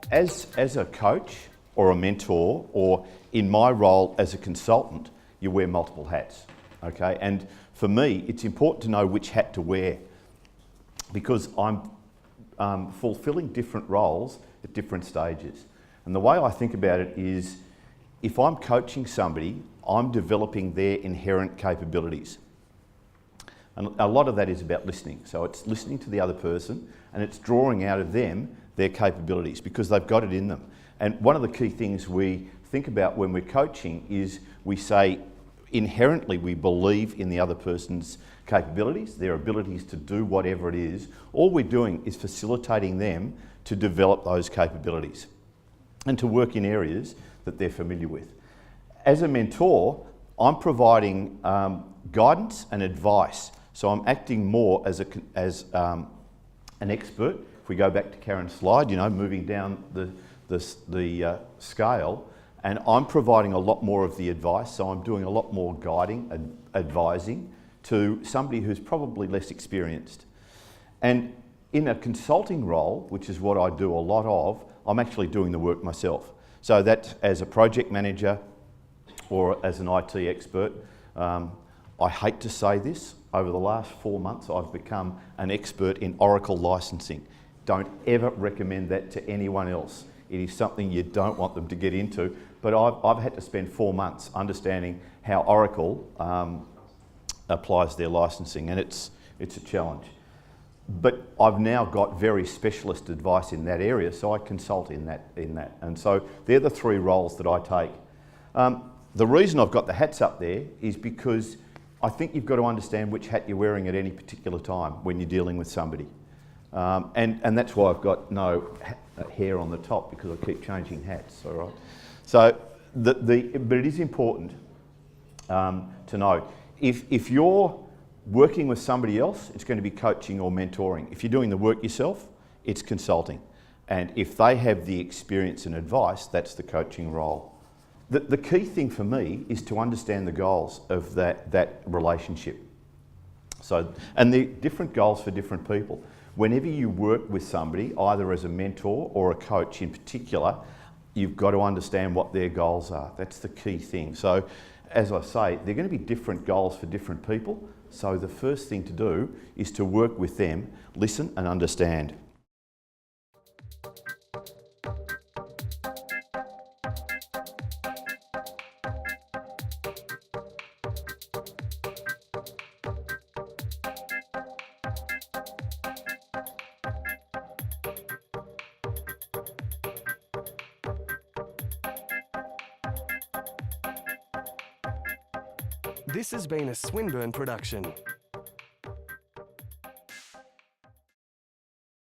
As a coach or a mentor, or in my role as a consultant, you wear multiple hats, okay? And for me, it's important to know which hat to wear because I'm fulfilling different roles at different stages. And the way I think about it is, if I'm coaching somebody, I'm developing their inherent capabilities. And a lot of that is about listening. So it's listening to the other person and it's drawing out of them their capabilities because they've got it in them. And one of the key things we think about when we're coaching is we say inherently we believe in the other person's capabilities, their abilities to do whatever it is. All we're doing is facilitating them to develop those capabilities and to work in areas that they're familiar with. As a mentor, I'm providing guidance and advice. So I'm acting more as an expert. If we go back to Karen's slide, moving down the scale, and I'm providing a lot more of the advice, so I'm doing a lot more guiding and advising to somebody who's probably less experienced. And in a consulting role, which is what I do a lot of, I'm actually doing the work myself. So that as a project manager or as an IT expert, I hate to say this, over the last 4 months I've become an expert in Oracle licensing. Don't ever recommend that to anyone else. It is something you don't want them to get into, but I've had to spend 4 months understanding how Oracle applies their licensing, and it's a challenge. But I've now got very specialist advice in that area, so I consult in that. And so they're the 3 roles that I take. The reason I've got the hats up there is because I think you've got to understand which hat you're wearing at any particular time when you're dealing with somebody. And that's why I've got no hair on the top, because I keep changing hats, all right? So, but it is important to know, if you're working with somebody else, it's going to be coaching or mentoring. If you're doing the work yourself, it's consulting. And if they have the experience and advice, that's the coaching role. The key thing for me is to understand the goals of that relationship. So, and the different goals for different people. Whenever you work with somebody, either as a mentor or a coach in particular, you've got to understand what their goals are. That's the key thing. So, as I say, they're going to be different goals for different people. So the first thing to do is to work with them, listen and understand. This has been a Swinburne production.